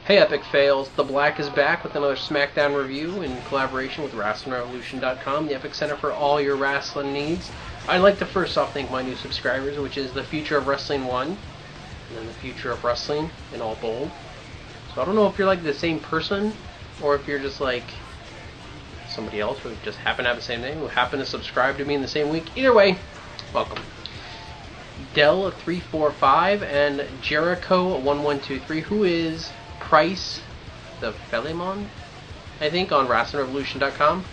Hey Epic Fails, The Black is back with another Smackdown review in collaboration with WrestlingRevolution.com, the Epic Center for all your wrestling needs. I'd like to first off thank my new subscribers, which is The Future of Wrestling 1, and then The Future of Wrestling in all bold. So I don't know if you're like the same person, or if you're just like somebody else who just happen to have the same name, who happen to subscribe to me in the same week. Either way, welcome. Del345 and Jericho1123, who is Price the Philemon, I think, on WrestlingRevolution.com.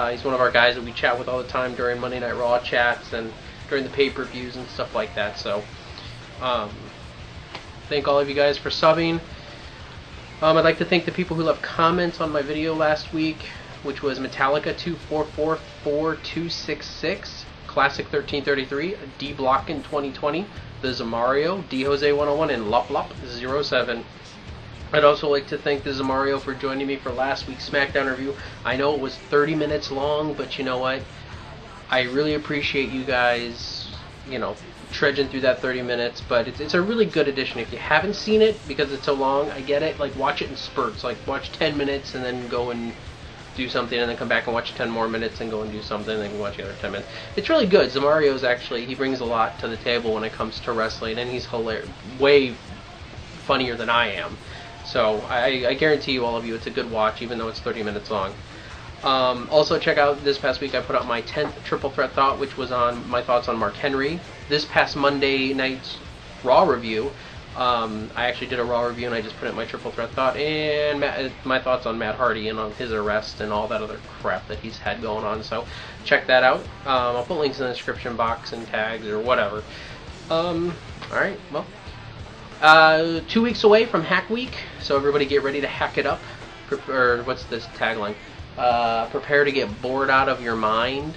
He's one of our guys that we chat with all the time during Monday Night Raw chats and during the pay-per-views and stuff like that. So, thank all of you guys for subbing. I'd like to thank the people who left comments on my video last week, which was Metallica24442266, Classic 1333, D Block in 2020, the Zamario, D Jose 101, and Lop Lop 07. I'd also like to thank the Zamario for joining me for last week's SmackDown review. I know it was 30 minutes long, but you know what? I really appreciate you guys, trudging through that 30 minutes, but it's a really good addition. If you haven't seen it, because it's so long, I get it, watch it in spurts. Watch 10 minutes and then go and do something, and then come back and watch 10 more minutes and go and do something, and then watch the other 10 minutes. It's really good. Zamario's actually, he brings a lot to the table when it comes to wrestling, and he's hilarious, way funnier than I am. So I guarantee you, all of you, it's a good watch, even though it's 30 minutes long. Also, check out, this past week I put out my 10th Triple Threat Thought, which was on my thoughts on Mark Henry. This past Monday night's Raw review, I actually did a Raw review, and I just put out my Triple Threat Thought and my thoughts on Matt Hardy and on his arrest and all that other crap that he's had going on. So check that out. I'll put links in the description box and tags or whatever. Alright, well, 2 weeks away from Hack Week, so everybody get ready to hack it up. Or what's this tagline? Prepare to get bored out of your mind.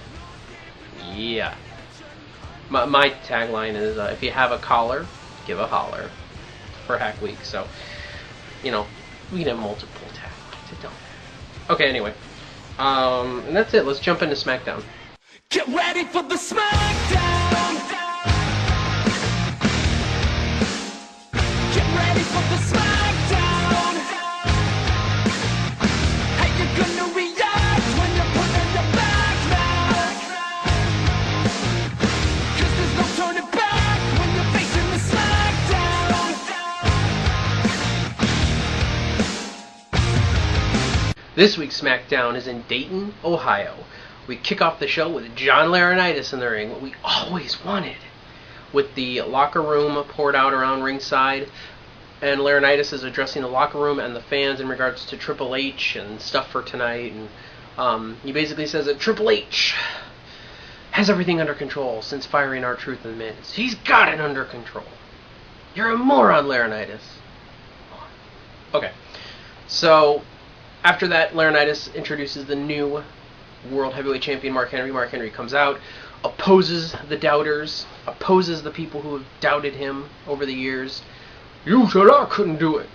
Yeah. My tagline is, if you have a collar, give a holler, for Hack Week. So, we can have multiple taglines. It don't matter. Okay, anyway. And that's it. Let's jump into SmackDown. Get ready for the SmackDown! Get ready for the SmackDown! How you gonna react when you're put in the back now? 'Cause there's no turning back when you're facing the SmackDown! This week's SmackDown is in Dayton, Ohio. We kick off the show with John Laurinaitis in the ring, what we always wanted, with the locker room poured out around ringside, and Laurinaitis is addressing the locker room and the fans in regards to Triple H and stuff for tonight, and he basically says that Triple H has everything under control since firing R-Truth and Miz. He's got it under control. You're a moron, Laurinaitis. Okay, so after that, Laurinaitis introduces the new World Heavyweight Champion, Mark Henry. Mark Henry comes out, opposes the doubters, opposes the people who have doubted him over the years. You said I couldn't do it.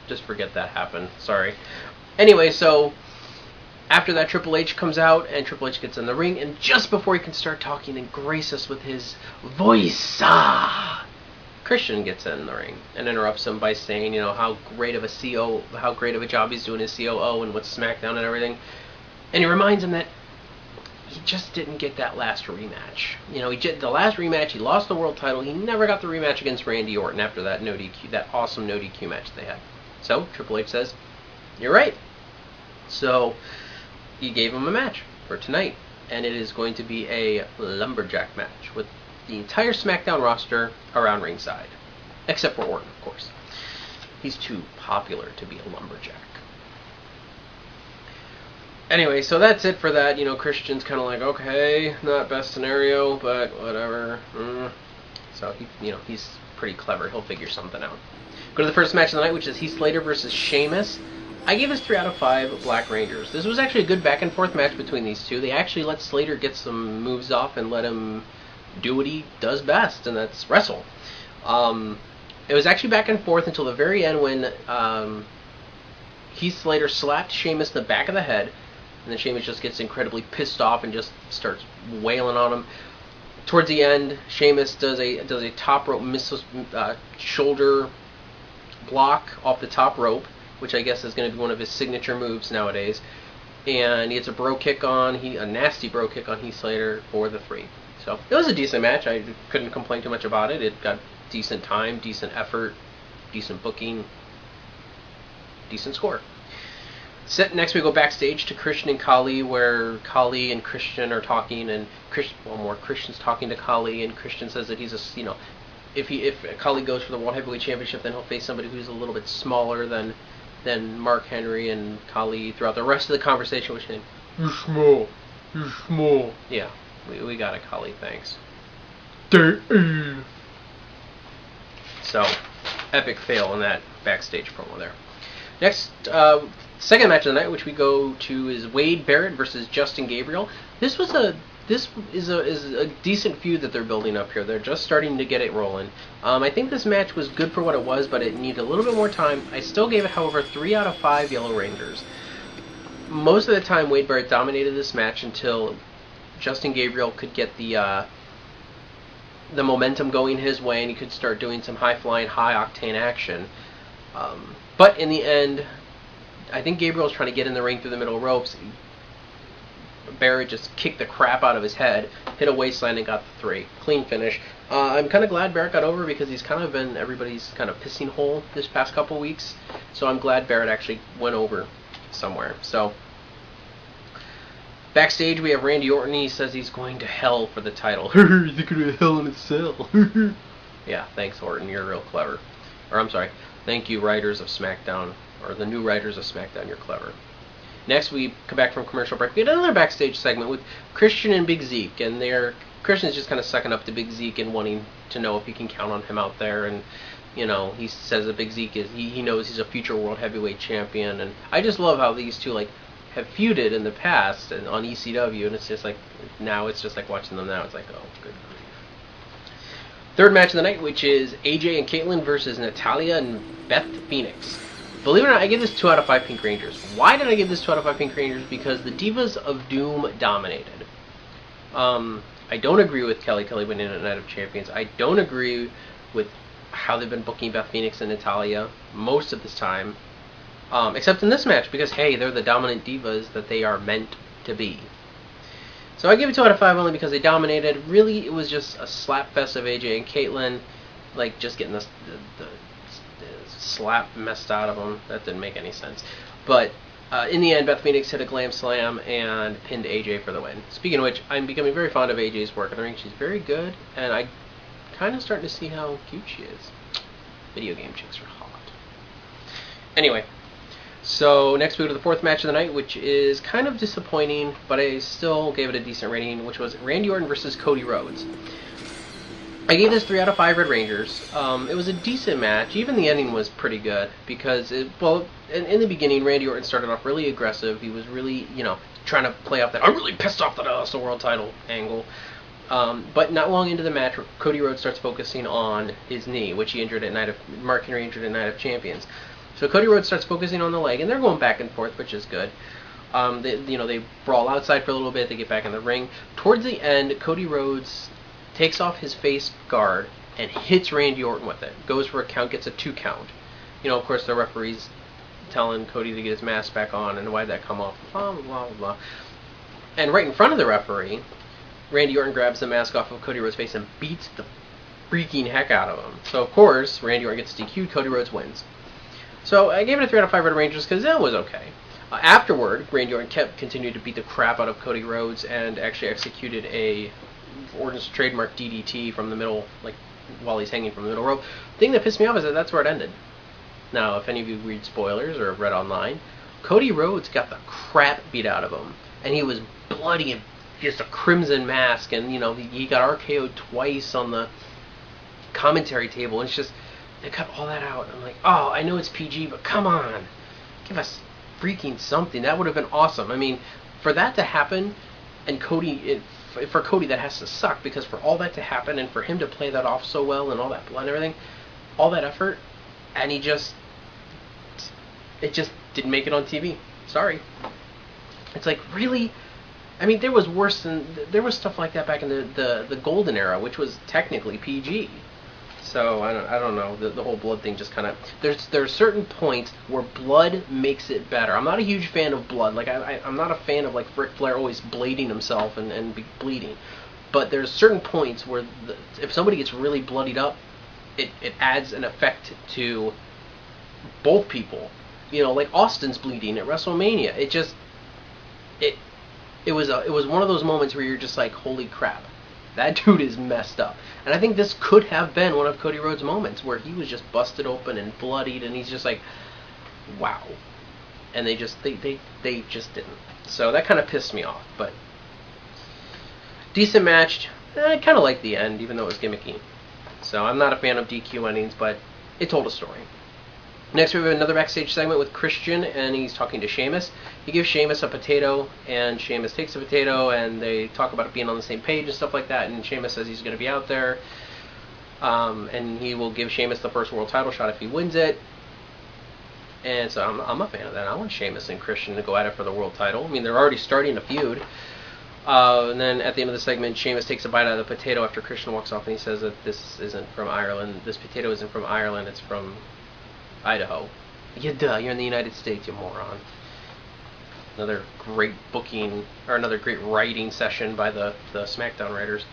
Just forget that happened. Sorry. Anyway, so after that, Triple H comes out, and Triple H gets in the ring, and just before he can start talking and grace us with his voice, Christian gets in the ring and interrupts him by saying, how great of a job he's doing as COO and with SmackDown and everything. And he reminds him that he just didn't get that last rematch. The last rematch, he lost the world title. He never got the rematch against Randy Orton after that that awesome no DQ match they had. So Triple H says, "You're right." So he gave him a match for tonight, and it is going to be a Lumberjack match with the entire SmackDown roster around ringside, except for Orton, of course. He's too popular to be a Lumberjack. Anyway, so that's it for that. Christian's kind of like, okay, not best scenario, but whatever. So he's pretty clever. He'll figure something out. Go to the first match of the night, which is Heath Slater versus Sheamus. I gave this 3 out of 5 Black Rangers. This was actually a good back and forth match between these two. They actually let Slater get some moves off and let him do what he does best, and that's wrestle. It was actually back and forth until the very end when Heath Slater slapped Sheamus in the back of the head, and then Sheamus just gets incredibly pissed off and just starts wailing on him. Towards the end, Sheamus does a top rope shoulder block off the top rope, which I guess is going to be one of his signature moves nowadays. And he gets a bro kick on, a nasty bro kick on Heath Slater for the 3. So it was a decent match. I couldn't complain too much about it. It got decent time, decent effort, decent booking, decent score. Next we go backstage to Christian and Kali, where Kali and Christian are talking, and Christian's talking to Kali, and Christian says that he's if Kali goes for the World Heavyweight Championship, then he'll face somebody who's a little bit smaller than Mark Henry, and Kali throughout the rest of the conversation was saying, "You're small, you're small." Yeah, we got it, Kali. Thanks. So, epic fail in that backstage promo there. Next, second match of the night, which we go to, is Wade Barrett versus Justin Gabriel. This is a decent feud that they're building up here. They're just starting to get it rolling. I think this match was good for what it was, but it needed a little bit more time. I still gave it, however, 3 out of 5 Yellow Rangers. Most of the time, Wade Barrett dominated this match until Justin Gabriel could get the momentum going his way, and he could start doing some high-flying, high-octane action. But in the end, I think Gabriel's trying to get in the ring through the middle ropes. Barrett just kicked the crap out of his head, hit a waistline, and got the 3. Clean finish. I'm kind of glad Barrett got over, because he's kind of been everybody's kind of pissing hole this past couple weeks. So I'm glad Barrett actually went over somewhere. So backstage we have Randy Orton. He says he's going to hell for the title. He's going to hell in a cell. Yeah, thanks Orton. You're real clever. Or I'm sorry. Thank you, writers of SmackDown, or the new writers of SmackDown. You're clever. Next, we come back from commercial break. We had another backstage segment with Christian and Big Zeke, and Christian's just kind of sucking up to Big Zeke and wanting to know if he can count on him out there. And he says that Big Zeke he knows he's a future world heavyweight champion. And I just love how these two have feuded in the past and on ECW, and it's just like now it's just like watching them now. It's like, oh, good grief. Third match of the night, which is AJ and Caitlyn versus Natalya and Beth Phoenix. Believe it or not, I give this 2 out of 5 Pink Rangers. Why did I give this 2 out of 5 Pink Rangers? Because the Divas of Doom dominated. I don't agree with Kelly winning at Night of Champions. I don't agree with how they've been booking Beth Phoenix and Natalya most of this time. Except in this match, because, hey, they're the dominant divas that they are meant to be. So I give it 2 out of 5 only because they dominated. Really, it was just a slap fest of AJ and Caitlyn, just getting the slap messed out of them. That didn't make any sense. But in the end, Beth Phoenix hit a glam slam and pinned AJ for the win. Speaking of which, I'm becoming very fond of AJ's work in the ring. She's very good, and I kind of starting to see how cute she is. Video game chicks are hot. Anyway. So next we go to the fourth match of the night, which is kind of disappointing, but I still gave it a decent rating, which was Randy Orton versus Cody Rhodes. I gave this 3 out of 5 Red Rangers. It was a decent match. Even the ending was pretty good, because, in the beginning, Randy Orton started off really aggressive. He was really, trying to play off that, I'm really pissed off that I lost the world title angle. But not long into the match, Cody Rhodes starts focusing on his knee, which Mark Henry injured at Night of Champions. So Cody Rhodes starts focusing on the leg, and they're going back and forth, which is good. They brawl outside for a little bit. They get back in the ring. Towards the end, Cody Rhodes takes off his face guard and hits Randy Orton with it. Goes for a count, gets a 2 count. Of course, the referee's telling Cody to get his mask back on, and why'd that come off? Blah, blah, blah, blah. And right in front of the referee, Randy Orton grabs the mask off of Cody Rhodes' face and beats the freaking heck out of him. So, of course, Randy Orton gets DQ'd, Cody Rhodes wins. So I gave it a 3 out of 5 Red Rangers because that was okay. Afterward, Randy Orton continued to beat the crap out of Cody Rhodes and actually executed Orton's trademark DDT from the middle, while he's hanging from the middle rope. The thing that pissed me off is that that's where it ended. Now, if any of you read spoilers or have read online, Cody Rhodes got the crap beat out of him, and he was bloody and just a crimson mask, and he got RKO'd twice on the commentary table, and it's just. They cut all that out. I'm like, oh, I know it's PG, but come on. Give us freaking something. That would have been awesome. I mean, for that to happen, and for Cody, that has to suck, because for all that to happen, and for him to play that off so well, and all that blood and everything, all that effort, and it just didn't make it on TV. Sorry. It's like, really? I mean, there was stuff like that back in the golden era, which was technically PG. So I don't know. The whole blood thing just kind of there's certain points where blood makes it better. I'm not a huge fan of blood. Like I'm not a fan of like Ric Flair always blading himself and bleeding. But there's certain points where if somebody gets really bloodied up, it adds an effect to both people. You know, like Austin's bleeding at WrestleMania. It was one of those moments where you're just like, holy crap, that dude is messed up. And I think this could have been one of Cody Rhodes' moments where he was just busted open and bloodied, and he's just like, wow. And they just didn't. So that kind of pissed me off. But decent match. I kind of like the end, even though it was gimmicky. So I'm not a fan of DQ endings, but it told a story. Next, we have another backstage segment with Christian, and he's talking to Sheamus. He gives Sheamus a potato, and Sheamus takes the potato, and they talk about it being on the same page and stuff like that, and Sheamus says he's going to be out there, and he will give Sheamus the first world title shot if he wins it. And so I'm a fan of that. I want Sheamus and Christian to go at it for the world title. I mean, they're already starting a feud. And then at the end of the segment, Sheamus takes a bite out of the potato after Christian walks off, and he says that this isn't from Ireland. This potato isn't from Ireland. It's from Idaho. Yeah, duh, you're in the United States, you moron. Another great booking, or another great writing session by the Smackdown writers.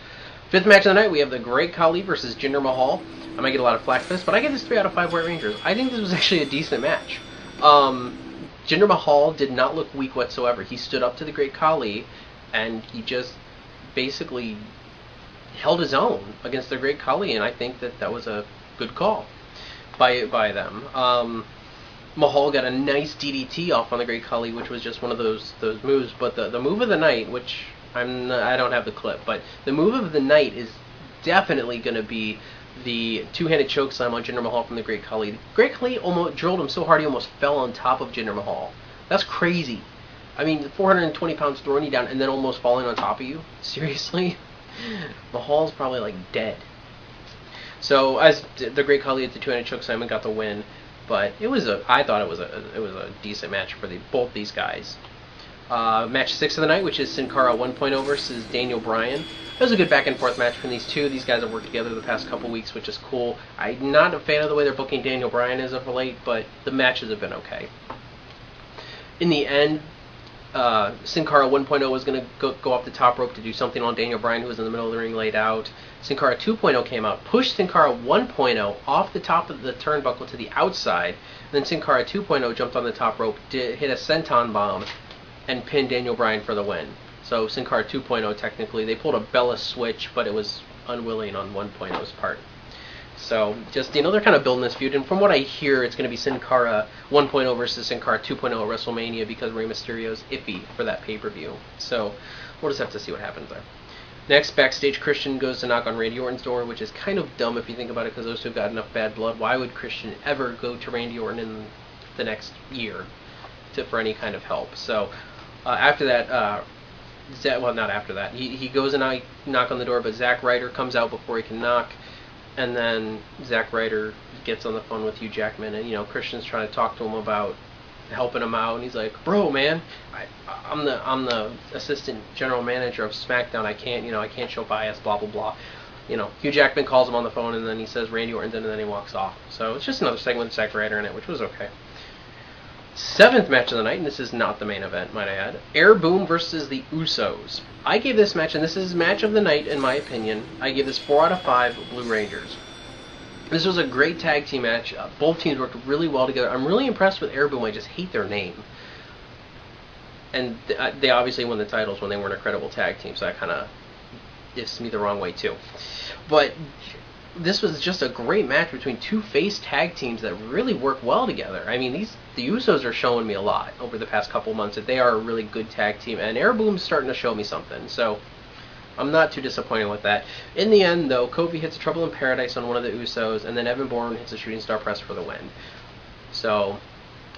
Fifth match of the night, we have the Great Khali versus Jinder Mahal. I might get a lot of flack for this, but I give this 3 out of 5 White Rangers. I think this was actually a decent match. Jinder Mahal did not look weak whatsoever. He stood up to the Great Khali, and he just basically held his own against the Great Khali, and I think that was a good call by them. Mahal got a nice DDT off on the Great Khali, which was just one of those moves. But the move of the night, which I don't have the clip, but the move of the night is definitely going to be the two-handed chokeslam on Jinder Mahal from the Great Khali. Great Khali almost drilled him so hard he almost fell on top of Jinder Mahal. That's crazy. I mean, 420 pounds throwing you down and then almost falling on top of you. Seriously, Mahal's probably like dead. So as the Great Khali at the two-handed chokeslam and got the win, but I thought it was a decent match for both these guys. Match 6 of the night, which is Sin Cara 1.0 versus Daniel Bryan. It was a good back and forth match between these two. These guys have worked together the past couple weeks, which is cool. I'm not a fan of the way they're booking Daniel Bryan as of late, but the matches have been okay. In the end, Sin Cara 1.0 was going to go off the top rope to do something on Daniel Bryan, who was in the middle of the ring laid out. Sin Cara 2.0 came out, pushed Sin Cara 1.0 off the top of the turnbuckle to the outside. Then Sin Cara 2.0 jumped on the top rope, hit a senton bomb, and pinned Daniel Bryan for the win. So Sin Cara 2.0 technically, they pulled a Bella switch, but it was unwilling on 1.0's part. So just, they're kind of building this feud, and from what I hear, it's going to be Sin Cara 1.0 versus Sin Cara 2.0 at WrestleMania because Rey Mysterio's iffy for that pay-per-view. So we'll just have to see what happens there. Next, backstage, Christian goes to knock on Randy Orton's door, which is kind of dumb if you think about it, because those two have got enough bad blood. Why would Christian ever go to Randy Orton in the next year for any kind of help? So after that, not after that. He goes and knock on the door, but Zack Ryder comes out before he can knock, and then Zack Ryder gets on the phone with Hugh Jackman, and Christian's trying to talk to him about helping him out, and he's like, "Bro, man, I'm the assistant general manager of SmackDown. I can't show bias, blah blah blah." Hugh Jackman calls him on the phone, and then he says Randy Orton's in, and then he walks off. So it's just another segment with Zack Ryder in it, which was okay. 7th match of the night, and this is not the main event, might I add. Air Boom versus the Usos. I gave this match, and this is match of the night in my opinion, I gave this 4 out of 5 Blue Rangers. This was a great tag team match. Both teams worked really well together. I'm really impressed with Air Boom. I just hate their name. And they obviously won the titles when they weren't a credible tag team, so that kind of dips me the wrong way too. But this was just a great match between two face tag teams that really work well together. I mean, the Usos are showing me a lot over the past couple months that they are a really good tag team, and Air Boom's starting to show me something. So I'm not too disappointed with that. In the end, though, Kofi hits a Trouble in Paradise on one of the Usos, and then Evan Bourne hits a Shooting Star Press for the win. So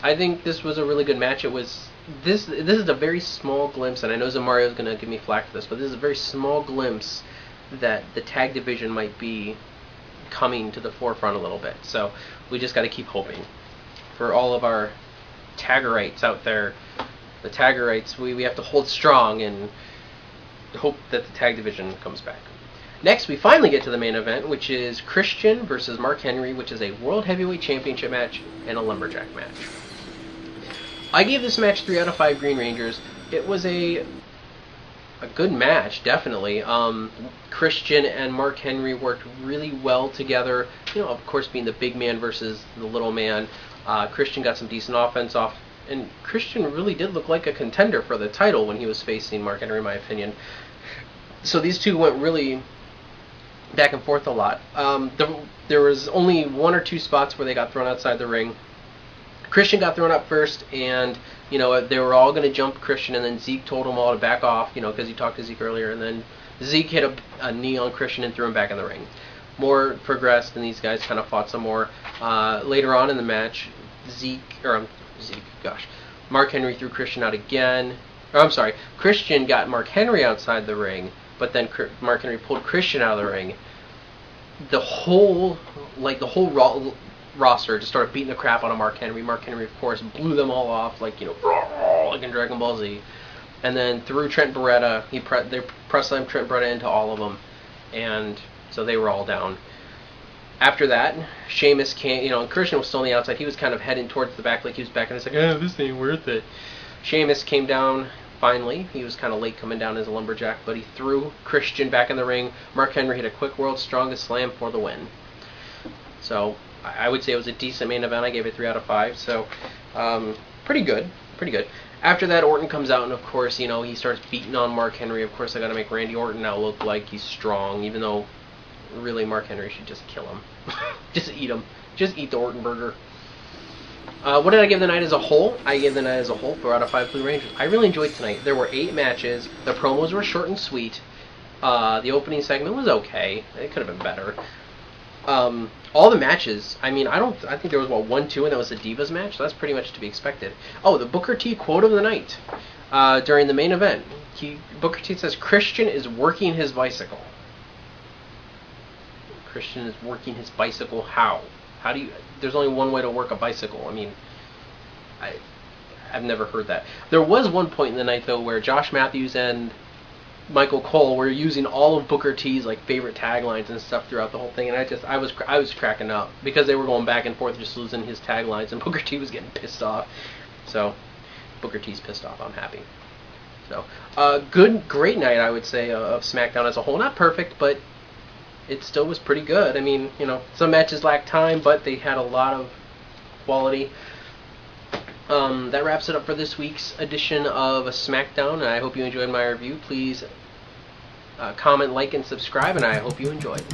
I think this was a really good match. This is a very small glimpse, and I know Zamario is going to give me flack for this, but this is a very small glimpse that the tag division might be coming to the forefront a little bit. So we just got to keep hoping. For all of our Taggerites out there, the Taggerites, we have to hold strong and hope that the tag division comes back. Next, we finally get to the main event, which is Christian versus Mark Henry, which is a World Heavyweight Championship match and a Lumberjack match. I gave this match 3 out of 5 Green Rangers. It was a good match, definitely. Christian and Mark Henry worked really well together. You know, of course, being the big man versus the little man. Christian got some decent offense off, and Christian really did look like a contender for the title when he was facing Mark Henry, in my opinion. So these two went really back and forth a lot. There was only 1 or 2 spots where they got thrown outside the ring. Christian got thrown up first, and you know they were all going to jump Christian, and then Zeke told them all to back off, you know, because he talked to Zeke earlier, and then Zeke hit a knee on Christian and threw him back in the ring. More progressed, and these guys kind of fought some more. Later on in the match, Mark Henry threw Christian out again. Christian got Mark Henry outside the ring, but then Mark Henry pulled Christian out of the ring. The whole roster just started beating the crap out of Mark Henry. Mark Henry, of course, blew them all off, like, you know, like in Dragon Ball Z. And then threw Trent Beretta. They press slammed Trent Beretta into all of them, and so they were all down. After that, Sheamus came, you know, and Christian was still on the outside. He was kind of heading towards the back, like he was back, and it's like, this ain't worth it. Sheamus came down finally. He was kind of late coming down as a lumberjack, but he threw Christian back in the ring. Mark Henry hit a quick World's Strongest Slam for the win. So I would say it was a decent main event. I gave it 3 out of 5. So pretty good. After that, Orton comes out, and of course, you know, he starts beating on Mark Henry. Of course, I got to make Randy Orton now look like he's strong, even though really Mark Henry should just kill him. Just eat him. Just eat the Orton burger. What did I give the night as a whole? I gave the night as a whole 4 out of 5 Blue Rangers. I really enjoyed tonight. There were 8 matches. The promos were short and sweet. The opening segment was okay. It could have been better. All the matches, I mean, I think there was, 1, 2, and that was the Divas match, so that's pretty much to be expected. Oh, the Booker T quote of the night during the main event. Booker T says, Christian is working his bicycle. Christian is working his bicycle how? There's only one way to work a bicycle. I mean, I've never heard that. There was one point in the night, though, where Josh Matthews and Michael Cole were using all of Booker T's like favorite taglines and stuff throughout the whole thing, and I was cracking up because they were going back and forth just losing his taglines, and Booker T was getting pissed off. So Booker T's pissed off. I'm happy. So great night, I would say, of SmackDown as a whole. Not perfect, but it still was pretty good. I mean, you know, some matches lacked time, but they had a lot of quality. That wraps it up for this week's edition of SmackDown, and I hope you enjoyed my review. Please comment, like, and subscribe, and I hope you enjoyed.